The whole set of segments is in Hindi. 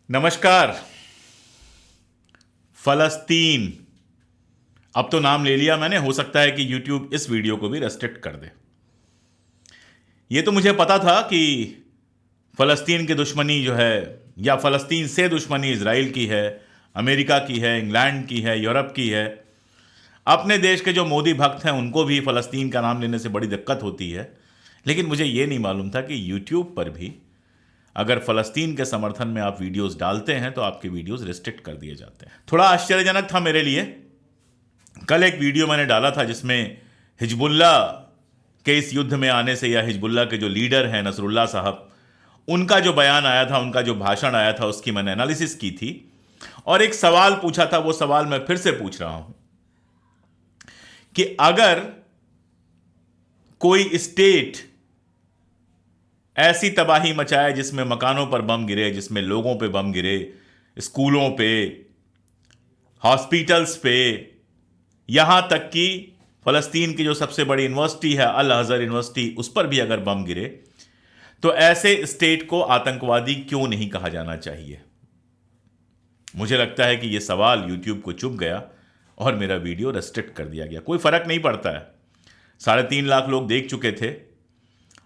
नमस्कार। फलस्तीन अब तो नाम ले लिया मैंने, हो सकता है कि YouTube इस वीडियो को भी रेस्ट्रिक्ट कर दे। ये तो मुझे पता था कि फलस्तीन की दुश्मनी जो है, या फलस्तीन से दुश्मनी इजराइल की है, अमेरिका की है, इंग्लैंड की है, यूरोप की है। अपने देश के जो मोदी भक्त हैं उनको भी फलस्तीन का नाम लेने से बड़ी दिक्कत होती है। लेकिन मुझे ये नहीं मालूम था कि YouTube पर भी अगर फलस्तीन के समर्थन में आप वीडियोस डालते हैं तो आपके वीडियोस रिस्ट्रिक्ट कर दिए जाते हैं। थोड़ा आश्चर्यजनक था मेरे लिए। कल एक वीडियो मैंने डाला था जिसमें हिजबुल्ला के इस युद्ध में आने से, या हिजबुल्ला के जो लीडर हैं नसरुल्लाह साहब, उनका जो बयान आया था, उनका जो भाषण आया था, उसकी मैंने एनालिसिस की थी और एक सवाल पूछा था। वो सवाल मैं फिर से पूछ रहा हूं कि अगर कोई स्टेट ऐसी तबाही मचाए जिसमें मकानों पर बम गिरे, जिसमें लोगों पे बम गिरे, स्कूलों पे, हॉस्पिटल्स पे, यहां तक कि फलस्तीन की जो सबसे बड़ी यूनिवर्सिटी है अल अजहर यूनिवर्सिटी, उस पर भी अगर बम गिरे, तो ऐसे स्टेट को आतंकवादी क्यों नहीं कहा जाना चाहिए? मुझे लगता है कि यह सवाल YouTube को चुभ गया और मेरा वीडियो रेस्ट्रिक्ट कर दिया गया। कोई फर्क नहीं पड़ता है, 3.5 लाख लोग देख चुके थे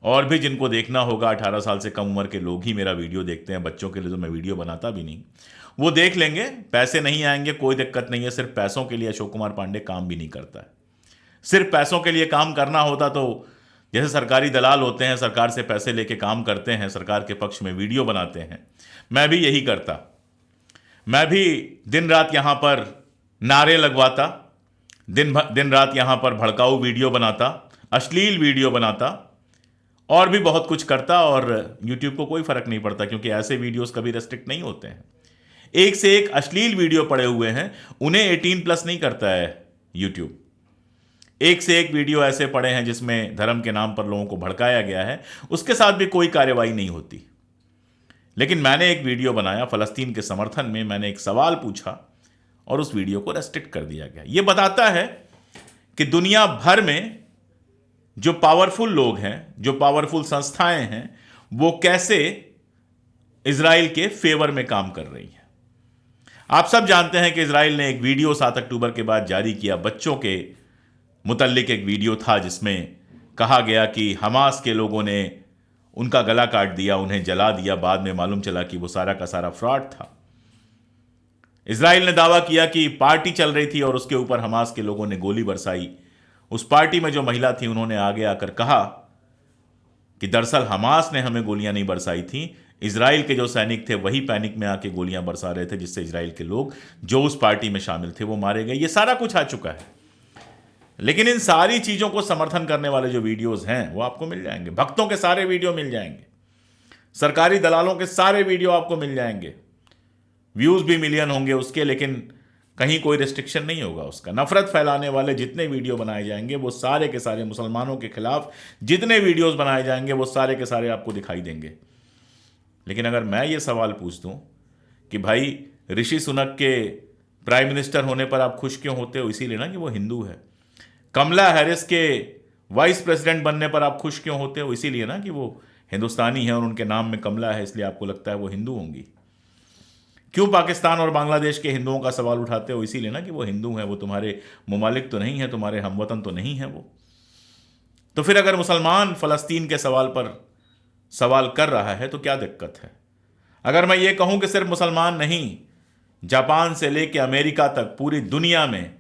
और भी जिनको देखना होगा, 18 साल से कम उम्र के लोग ही मेरा वीडियो देखते हैं। बच्चों के लिए तो मैं वीडियो बनाता भी नहीं, वो देख लेंगे। पैसे नहीं आएंगे, कोई दिक्कत नहीं है। सिर्फ पैसों के लिए अशोक कुमार पांडे काम भी नहीं करता है। सिर्फ पैसों के लिए काम करना होता तो जैसे सरकारी दलाल होते हैं, सरकार से पैसे लेके काम करते हैं, सरकार के पक्ष में वीडियो बनाते हैं, मैं भी यही करता। मैं भी दिन रात यहां पर नारे लगवाता, दिन रात यहां पर भड़काऊ वीडियो बनाता, अश्लील वीडियो बनाता और भी बहुत कुछ करता, और YouTube को कोई फर्क नहीं पड़ता क्योंकि ऐसे वीडियोस कभी रेस्ट्रिक्ट नहीं होते हैं। एक से एक अश्लील वीडियो पड़े हुए हैं, उन्हें 18+ नहीं करता है YouTube। एक से एक वीडियो ऐसे पड़े हैं जिसमें धर्म के नाम पर लोगों को भड़काया गया है, उसके साथ भी कोई कार्रवाई नहीं होती। लेकिन मैंने एक वीडियो बनाया फलस्तीन के समर्थन में, मैंने एक सवाल पूछा और उस वीडियो को रेस्ट्रिक्ट कर दिया गया। यह बताता है कि दुनिया भर में जो पावरफुल लोग हैं, जो पावरफुल संस्थाएं हैं, वो कैसे इजराइल के फेवर में काम कर रही हैं। आप सब जानते हैं कि इजराइल ने एक वीडियो 7 अक्टूबर के बाद जारी किया। बच्चों के मुतल्लिक एक वीडियो था जिसमें कहा गया कि हमास के लोगों ने उनका गला काट दिया, उन्हें जला दिया। बाद में मालूम चला कि वो सारा का सारा फ्रॉड था। इजराइल ने दावा किया कि पार्टी चल रही थी और उसके ऊपर हमास के लोगों ने गोली बरसाई। उस पार्टी में जो महिला थी उन्होंने आगे आकर कहा कि दरअसल हमास ने हमें गोलियां नहीं बरसाई थी, इजराइल के जो सैनिक थे वही पैनिक में आके गोलियां बरसा रहे थे, जिससे इजराइल के लोग जो उस पार्टी में शामिल थे वो मारे गए। ये सारा कुछ आ चुका है। लेकिन इन सारी चीजों को समर्थन करने वाले जो वीडियोस हैं वो आपको मिल जाएंगे। भक्तों के सारे वीडियो मिल जाएंगे, सरकारी दलालों के सारे वीडियो आपको मिल जाएंगे। व्यूज भी मिलियन होंगे उसके, लेकिन कहीं कोई रिस्ट्रिक्शन नहीं होगा उसका। नफरत फैलाने वाले जितने वीडियो बनाए जाएंगे वो सारे के सारे, मुसलमानों के खिलाफ जितने वीडियोस बनाए जाएंगे वो सारे के सारे आपको दिखाई देंगे। लेकिन अगर मैं ये सवाल पूछ दूं कि भाई ऋषि सुनक के प्राइम मिनिस्टर होने पर आप खुश क्यों होते हो? इसीलिए ना कि वो हिंदू है। कमला हैरिस के वाइस प्रेसिडेंट बनने पर आप खुश क्यों होते हो? इसीलिए ना कि वो हिंदुस्तानी है और उनके नाम में कमला है, इसलिए आपको लगता है वो हिंदू होंगी। क्यों पाकिस्तान और बांग्लादेश के हिंदुओं का सवाल उठाते हो? इसीलिए ना कि वो हिंदू हैं, वो तुम्हारे मुमालिक तो नहीं है, तुम्हारे हमवतन तो नहीं है वो। तो फिर अगर मुसलमान फलस्तीन के सवाल पर सवाल कर रहा है तो क्या दिक्कत है? अगर मैं ये कहूं कि सिर्फ मुसलमान नहीं, जापान से लेकर अमेरिका तक पूरी दुनिया में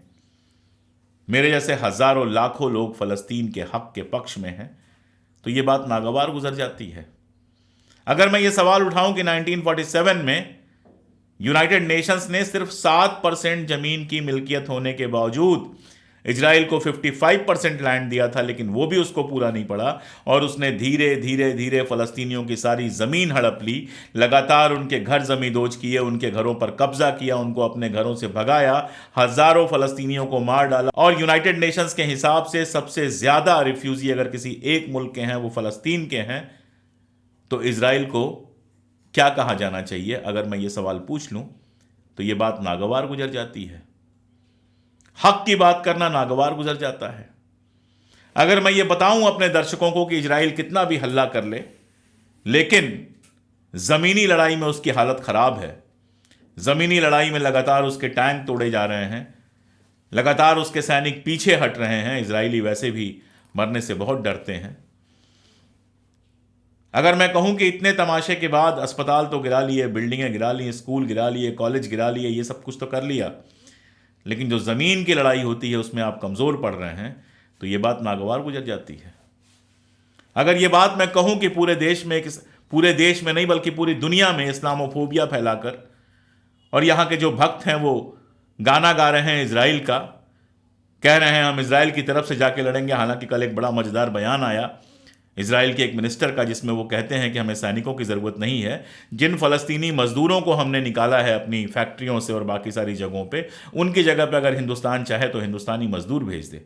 मेरे जैसे हजारों लाखों लोग फलस्तीन के हक के पक्ष में हैं, तो ये बात नागवार गुजर जाती है। अगर मैं ये सवाल उठाऊं कि 1947 में यूनाइटेड नेशंस ने सिर्फ 7% जमीन की मिल्कियत होने के बावजूद इजराइल को 55% लैंड दिया था, लेकिन वो भी उसको पूरा नहीं पड़ा और उसने धीरे धीरे धीरे फलस्तीनियों की सारी जमीन हड़प ली, लगातार उनके घर जमींदोज किए, उनके घरों पर कब्जा किया, उनको अपने घरों से भगाया, हजारों फलस्तीनियों को मार डाला। और यूनाइटेड नेशंस के हिसाब से सबसे ज्यादा रिफ्यूजी अगर किसी एक मुल्क के हैं वो फलस्तीन के हैं। तो इजराइल को क्या कहा जाना चाहिए? अगर मैं ये सवाल पूछ लूं तो ये बात नागवार गुजर जाती है। हक की बात करना नागवार गुजर जाता है। अगर मैं ये बताऊं अपने दर्शकों को कि इजराइल कितना भी हल्ला कर ले, लेकिन जमीनी लड़ाई में उसकी हालत खराब है, जमीनी लड़ाई में लगातार उसके टैंक तोड़े जा रहे हैं, लगातार उसके सैनिक पीछे हट रहे हैं। इजरायली वैसे भी मरने से बहुत डरते हैं। अगर मैं कहूं कि इतने तमाशे के बाद अस्पताल तो गिरा लिए, बिल्डिंगें गिरा ली, स्कूल गिरा लिए, कॉलेज गिरा लिए, ये सब कुछ तो कर लिया, लेकिन जो ज़मीन की लड़ाई होती है उसमें आप कमज़ोर पड़ रहे हैं, तो ये बात नागवार गुजर जाती है। अगर ये बात मैं कहूं कि पूरे देश में नहीं बल्कि पूरी दुनिया में इस्लामोफोबिया फैलाकर, और यहाँ के जो भक्त हैं वो गाना गा रहे हैं इजराइल का, कह रहे हैं हम इजराइल की तरफ से जाके लड़ेंगे। हालांकि कल एक बड़ा मजेदार बयान आया इजराइल के एक मिनिस्टर का, जिसमें वो कहते हैं कि हमें सैनिकों की ज़रूरत नहीं है, जिन फ़लस्तीनी मज़दूरों को हमने निकाला है अपनी फैक्ट्रियों से और बाकी सारी जगहों पे, उनकी जगह पे अगर हिंदुस्तान चाहे तो हिंदुस्तानी मज़दूर भेज दे।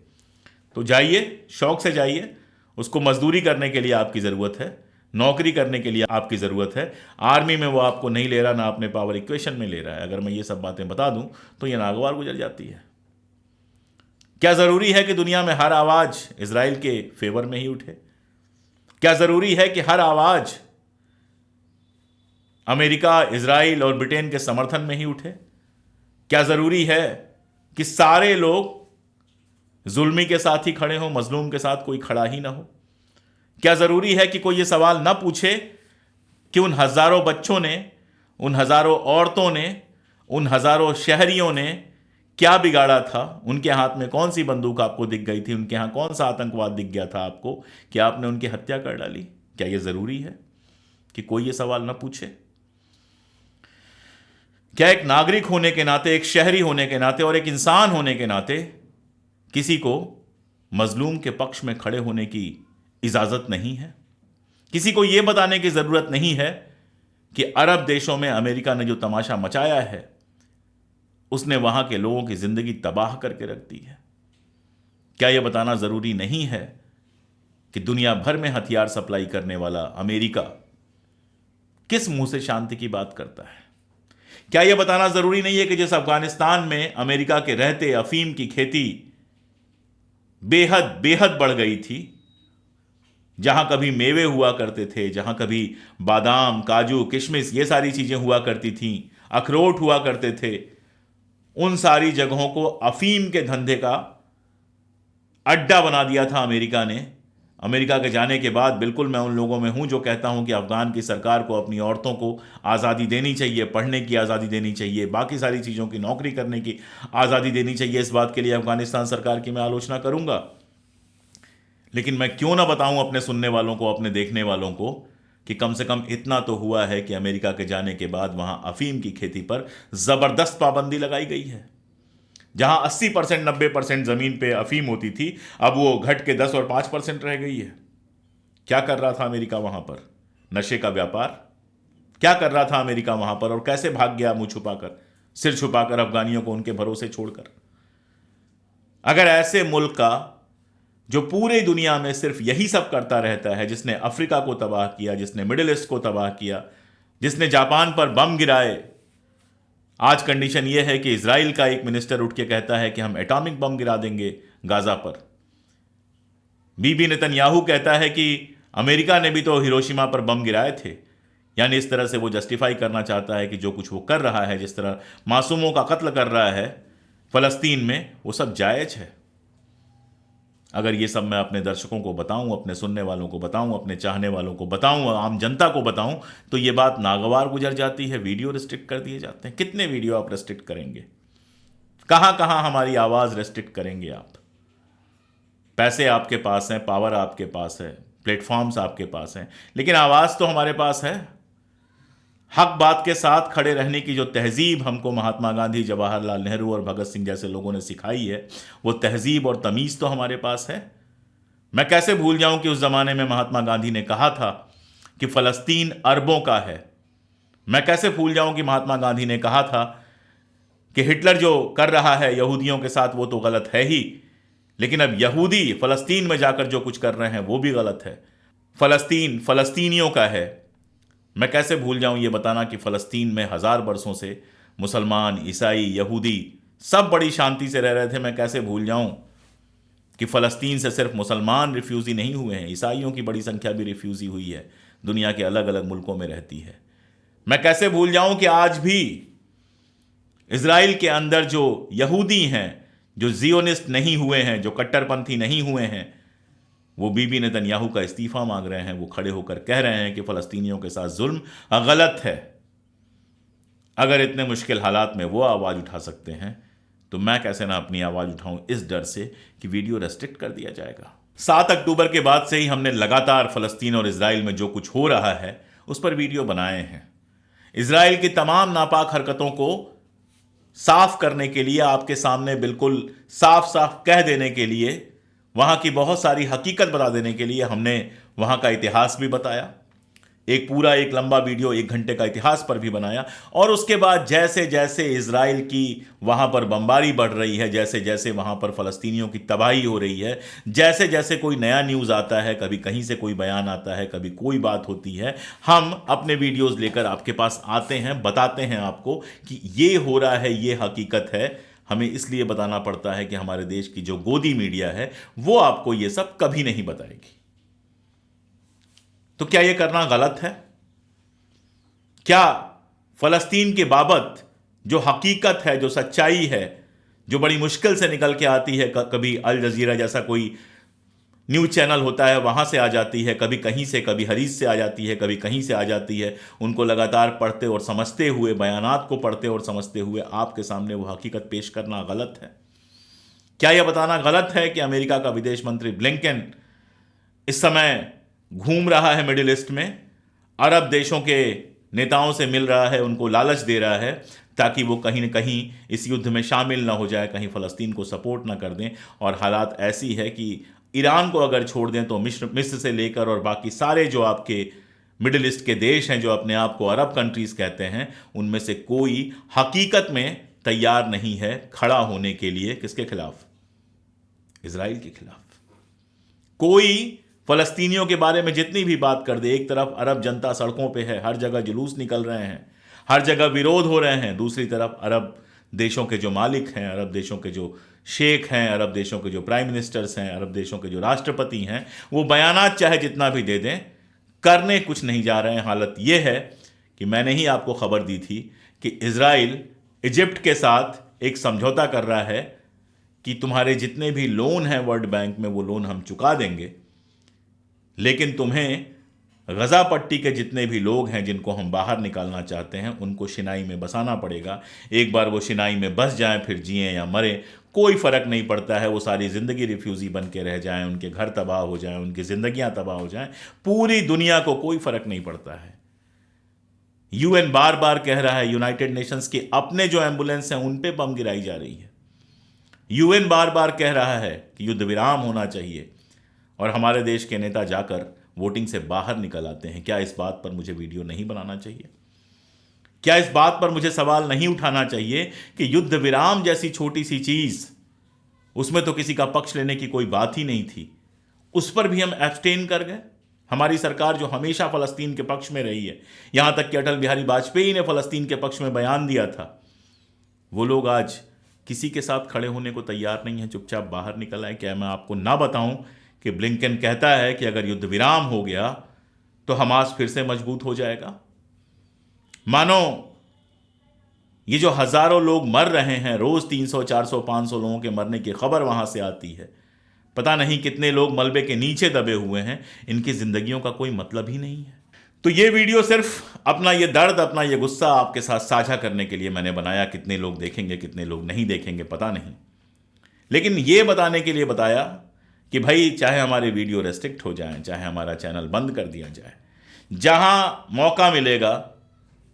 तो जाइए, शौक़ से जाइए, उसको मज़दूरी करने के लिए आपकी ज़रूरत है, नौकरी करने के लिए आपकी ज़रूरत है। आर्मी में वो आपको नहीं ले रहा, ना अपने पावर इक्वेशन में ले रहा है। अगर मैं ये सब बातें बता दूं तो ये नागवार गुजर जाती है। क्या ज़रूरी है कि दुनिया में हर आवाज़ इजराइल के फेवर में ही उठे? क्या ज़रूरी है कि हर आवाज़ अमेरिका, इजराइल और ब्रिटेन के समर्थन में ही उठे? क्या ज़रूरी है कि सारे लोग जुल्मी के साथ ही खड़े हों, मजलूम के साथ कोई खड़ा ही ना हो? क्या ज़रूरी है कि कोई ये सवाल ना पूछे कि उन हज़ारों बच्चों ने, उन हज़ारों औरतों ने, उन हज़ारों शहरियों ने क्या बिगाड़ा था? उनके हाथ में कौन सी बंदूक आपको दिख गई थी? उनके यहाँ कौन सा आतंकवाद दिख गया था आपको कि आपने उनकी हत्या कर डाली? क्या ये ज़रूरी है कि कोई ये सवाल ना पूछे? क्या एक नागरिक होने के नाते, एक शहरी होने के नाते और एक इंसान होने के नाते किसी को मजलूम के पक्ष में खड़े होने की इजाज़त नहीं है? किसी को यह बताने की ज़रूरत नहीं है कि अरब देशों में अमेरिका ने जो तमाशा मचाया है उसने वहां के लोगों की ज़िंदगी तबाह करके रख दी है? क्या यह बताना ज़रूरी नहीं है कि दुनिया भर में हथियार सप्लाई करने वाला अमेरिका किस मुंह से शांति की बात करता है? क्या यह बताना ज़रूरी नहीं है कि जिस अफगानिस्तान में अमेरिका के रहते अफीम की खेती बेहद बेहद बढ़ गई थी, जहां कभी मेवे हुआ करते थे, जहां कभी बादाम, काजू, किशमिश ये सारी चीजें हुआ करती थीं, अखरोट हुआ करते थे, उन सारी जगहों को अफीम के धंधे का अड्डा बना दिया था अमेरिका ने। अमेरिका के जाने के बाद बिल्कुल मैं उन लोगों में हूं जो कहता हूं कि अफगान की सरकार को अपनी औरतों को आज़ादी देनी चाहिए, पढ़ने की आज़ादी देनी चाहिए, बाकी सारी चीज़ों की, नौकरी करने की आज़ादी देनी चाहिए। इस बात के लिए अफगानिस्तान सरकार की मैं आलोचना करूंगा, लेकिन मैं क्यों ना बताऊं अपने सुनने वालों को, अपने देखने वालों को, कि कम से कम इतना तो हुआ है कि अमेरिका के जाने के बाद वहां अफीम की खेती पर ज़बरदस्त पाबंदी लगाई गई है। जहां 80%, 90% ज़मीन पे अफीम होती थी, अब वो घट के 10 और 5% रह गई है। क्या कर रहा था अमेरिका वहां पर? नशे का व्यापार। क्या कर रहा था अमेरिका वहां पर और कैसे भाग गया मुंह छुपाकर, सिर छुपाकर, अफगानियों को उनके भरोसे छोड़कर? अगर ऐसे मुल्क का जो पूरी दुनिया में सिर्फ यही सब करता रहता है, जिसने अफ्रीका को तबाह किया, जिसने मिडिल ईस्ट को तबाह किया, जिसने जापान पर बम गिराए, आज कंडीशन यह है कि इजराइल का एक मिनिस्टर उठ के कहता है कि हम एटॉमिक बम गिरा देंगे गाजा पर। बीबी नेतन्याहू कहता है कि अमेरिका ने भी तो हिरोशिमा पर बम गिराए थे। यानी इस तरह से वो जस्टिफाई करना चाहता है कि जो कुछ वो कर रहा है, जिस तरह मासूमों का कत्ल कर रहा है फलस्तीन में, वो सब जायज है। अगर ये सब मैं अपने दर्शकों को बताऊं, अपने सुनने वालों को बताऊं, अपने चाहने वालों को बताऊं, आम जनता को बताऊं, तो ये बात नागवार गुजर जाती है। वीडियो रिस्ट्रिक्ट कर दिए जाते हैं। कितने वीडियो आप रिस्ट्रिक्ट करेंगे? कहां कहां हमारी आवाज़ रिस्ट्रिक्ट करेंगे आप? पैसे आपके पास हैं, पावर आपके पास है, प्लेटफॉर्म्स आपके पास हैं, लेकिन आवाज़ तो हमारे पास है। हक बात के साथ खड़े रहने की जो तहजीब हमको महात्मा गांधी, जवाहरलाल नेहरू और भगत सिंह जैसे लोगों ने सिखाई है, वो तहजीब और तमीज़ तो हमारे पास है। मैं कैसे भूल जाऊं कि उस ज़माने में महात्मा गांधी ने कहा था कि फ़लस्तीन अरबों का है। मैं कैसे भूल जाऊं कि महात्मा गांधी ने कहा था कि हिटलर जो कर रहा है यहूदियों के साथ वो तो गलत है ही, लेकिन अब यहूदी फ़लस्तीन में जाकर जो कुछ कर रहे हैं वो भी गलत है। फ़लस्तीन फ़लस्तीनियों का है। मैं कैसे भूल जाऊं ये बताना कि फ़लस्तीन में 1000 वर्षों से मुसलमान, ईसाई, यहूदी सब बड़ी शांति से रह रहे थे। मैं कैसे भूल जाऊं कि फ़लस्तीन से सिर्फ मुसलमान रिफ्यूज़ी नहीं हुए हैं, ईसाइयों की बड़ी संख्या भी रिफ्यूज़ी हुई है, दुनिया के अलग अलग मुल्कों में रहती है। मैं कैसे भूल जाऊं कि आज भी इजराइल के अंदर जो यहूदी हैं, जो जियोनिस्ट नहीं हुए हैं, जो कट्टरपंथी नहीं हुए हैं, वो बीबी नेतन्याहू का इस्तीफा मांग रहे हैं। वो खड़े होकर कह रहे हैं कि फ़लस्तीनियों के साथ जुल्म गलत है। अगर इतने मुश्किल हालात में वो आवाज़ उठा सकते हैं तो मैं कैसे ना अपनी आवाज़ उठाऊं, इस डर से कि वीडियो रेस्ट्रिक्ट कर दिया जाएगा। 7 अक्टूबर के बाद से ही हमने लगातार फ़लस्तीन और इजराइल में जो कुछ हो रहा है उस पर वीडियो बनाए हैं। इजराइल की तमाम नापाक हरकतों को साफ करने के लिए, आपके सामने बिल्कुल साफ साफ कह देने के लिए, वहां की बहुत सारी हकीकत बता देने के लिए हमने वहां का इतिहास भी बताया। एक लंबा वीडियो 1 घंटे का इतिहास पर भी बनाया। और उसके बाद जैसे जैसे इजराइल की वहां पर बमबारी बढ़ रही है, जैसे जैसे वहां पर फ़लस्तीनियों की तबाही हो रही है, जैसे जैसे कोई नया न्यूज़ आता है, कभी कहीं से कोई बयान आता है, कभी कोई बात होती है, हम अपने वीडियोज़ लेकर आपके पास आते हैं, बताते हैं आपको कि ये हो रहा है, ये हकीकत है। हमें इसलिए बताना पड़ता है कि हमारे देश की जो गोदी मीडिया है वो आपको ये सब कभी नहीं बताएगी। तो क्या यह करना गलत है? क्या फ़लस्तीन के बाबत जो हकीकत है, जो सच्चाई है, जो बड़ी मुश्किल से निकल के आती है, कभी अल जजीरा जैसा कोई न्यूज़ चैनल होता है वहाँ से आ जाती है, कभी कहीं से, कभी हरीस से आ जाती है, कभी कहीं से आ जाती है, उनको लगातार पढ़ते और समझते हुए, बयानात को पढ़ते और समझते हुए आपके सामने वो हकीकत पेश करना गलत है? क्या यह बताना गलत है कि अमेरिका का विदेश मंत्री ब्लिंकन इस समय घूम रहा है मिडिल ईस्ट में, अरब देशों के नेताओं से मिल रहा है, उनको लालच दे रहा है ताकि वो कहीं न कहीं इस युद्ध में शामिल ना हो जाए, कहीं फ़लस्तीन को सपोर्ट ना कर दें। और हालात ऐसी है कि ईरान को अगर छोड़ दें तो मिस्र से लेकर और बाकी सारे जो आपके मिडिल ईस्ट के देश हैं, जो अपने आप को अरब कंट्रीज़ कहते हैं, उनमें से कोई हकीकत में तैयार नहीं है खड़ा होने के लिए। किसके खिलाफ? इजराइल के खिलाफ। कोई फ़लस्तीनियों के बारे में जितनी भी बात कर दे, एक तरफ अरब जनता सड़कों पे है, हर जगह जुलूस निकल रहे हैं, हर जगह विरोध हो रहे हैं, दूसरी तरफ अरब देशों के जो मालिक हैं, अरब देशों के जो शेख हैं, अरब देशों के जो प्राइम मिनिस्टर्स हैं, अरब देशों के जो राष्ट्रपति हैं, वो बयानात चाहे जितना भी दे दें, करने कुछ नहीं जा रहे हैं। हालत ये है कि मैंने ही आपको खबर दी थी कि इजराइल इजिप्ट के साथ एक समझौता कर रहा है कि तुम्हारे जितने भी लोन हैं वर्ल्ड बैंक में, वो लोन हम चुका देंगे, लेकिन तुम्हें गज़ा पट्टी के जितने भी लोग हैं जिनको हम बाहर निकालना चाहते हैं, उनको शिनाई में बसाना पड़ेगा। एक बार वो शिनाई में बस जाएं, फिर जिएं या मरें, कोई फ़र्क नहीं पड़ता है। वो सारी ज़िंदगी रिफ्यूज़ी बन के रह जाएं, उनके घर तबाह हो जाएं, उनकी ज़िंदगियां तबाह हो जाएं, पूरी दुनिया को कोई फ़र्क नहीं पड़ता है। यूएन बार बार कह रहा है, यूनाइटेड नेशंस के अपने जो एम्बुलेंस हैं उन पे बम गिराई जा रही है। यूएन बार बार कह रहा है कि युद्ध विराम होना चाहिए, और हमारे देश के नेता जाकर वोटिंग से बाहर निकल आते हैं। क्या इस बात पर मुझे वीडियो नहीं बनाना चाहिए? क्या इस बात पर मुझे सवाल नहीं उठाना चाहिए कि युद्ध विराम जैसी छोटी सी चीज, उसमें तो किसी का पक्ष लेने की कोई बात ही नहीं थी, उस पर भी हम एब्सटेन कर गए? हमारी सरकार जो हमेशा फ़लस्तीन के पक्ष में रही है, यहां तक कि अटल बिहारी वाजपेयी ने फ़लस्तीन के पक्ष में बयान दिया था, वो लोग आज किसी के साथ खड़े होने को तैयार नहीं है, चुपचाप बाहर निकल आए। क्या मैं आपको ना बताऊं कि ब्लिंकन कहता है कि अगर युद्ध विराम हो गया तो हमास फिर से मजबूत हो जाएगा? मानो ये जो हजारों लोग मर रहे हैं, रोज 300, 400, 500 लोगों के मरने की खबर वहां से आती है, पता नहीं कितने लोग मलबे के नीचे दबे हुए हैं, इनकी जिंदगियों का कोई मतलब ही नहीं है। तो ये वीडियो सिर्फ अपना ये दर्द, अपना ये गुस्सा आपके साथ साझा करने के लिए मैंने बनाया। कितने लोग देखेंगे, कितने लोग नहीं देखेंगे पता नहीं, लेकिन ये बताने के लिए बताया कि भाई चाहे हमारे वीडियो रेस्ट्रिक्ट हो जाएं, चाहे हमारा चैनल बंद कर दिया जाए, जहां मौका मिलेगा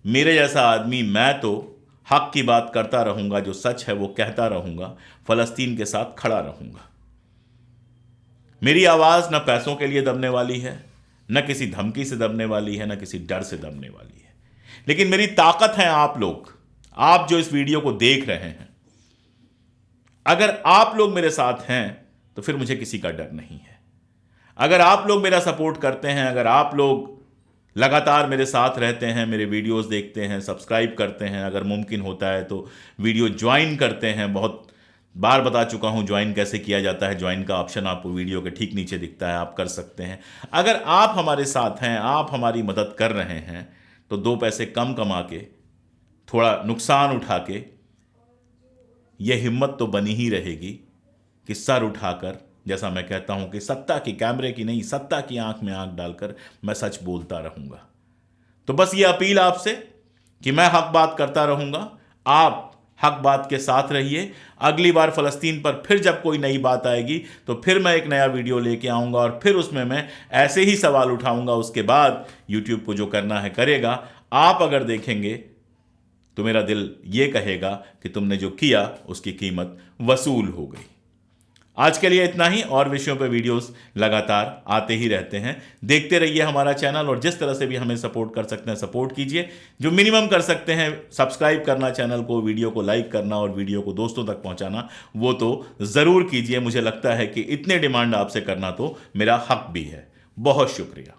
मेरे जैसा आदमी, मैं तो हक की बात करता रहूंगा, जो सच है वो कहता रहूंगा, फ़लस्तीन के साथ खड़ा रहूंगा। मेरी आवाज़ न पैसों के लिए दबने वाली है, न किसी धमकी से दबने वाली है, न किसी डर से दबने वाली है, लेकिन मेरी ताकत है आप लोग, आप जो इस वीडियो को देख रहे हैं। अगर आप लोग मेरे साथ हैं तो फिर मुझे किसी का डर नहीं है। अगर आप लोग मेरा सपोर्ट करते हैं, अगर आप लोग लगातार मेरे साथ रहते हैं, मेरे वीडियोस देखते हैं, सब्सक्राइब करते हैं, अगर मुमकिन होता है तो वीडियो ज्वाइन करते हैं, बहुत बार बता चुका हूं ज्वाइन कैसे किया जाता है, ज्वाइन का ऑप्शन आपको वीडियो के ठीक नीचे दिखता है, आप कर सकते हैं। अगर आप हमारे साथ हैं, आप हमारी मदद कर रहे हैं, तो 2 पैसे कम कमा के, थोड़ा नुकसान उठा के यह हिम्मत तो बनी ही रहेगी कि सर उठाकर, जैसा मैं कहता हूं कि सत्ता की, कैमरे की नहीं, सत्ता की आंख में आंख डालकर मैं सच बोलता रहूंगा। तो बस ये अपील आपसे कि मैं हक बात करता रहूंगा, आप हक बात के साथ रहिए। अगली बार फलस्तीन पर फिर जब कोई नई बात आएगी तो फिर मैं एक नया वीडियो लेके आऊंगा और फिर उसमें मैं ऐसे ही सवाल उठाऊंगा। उसके बाद यूट्यूब को जो करना है करेगा। आप अगर देखेंगे तो मेरा दिल ये कहेगा कि तुमने जो किया उसकी कीमत वसूल हो गई। आज के लिए इतना ही, और विषयों पर वीडियोस लगातार आते ही रहते हैं। देखते रहिए हमारा चैनल, और जिस तरह से भी हमें सपोर्ट कर सकते हैं सपोर्ट कीजिए। जो मिनिमम कर सकते हैं सब्सक्राइब करना चैनल को, वीडियो को लाइक करना और वीडियो को दोस्तों तक पहुंचाना, वो तो ज़रूर कीजिए। मुझे लगता है कि इतने डिमांड आपसे करना तो मेरा हक भी है। बहुत शुक्रिया।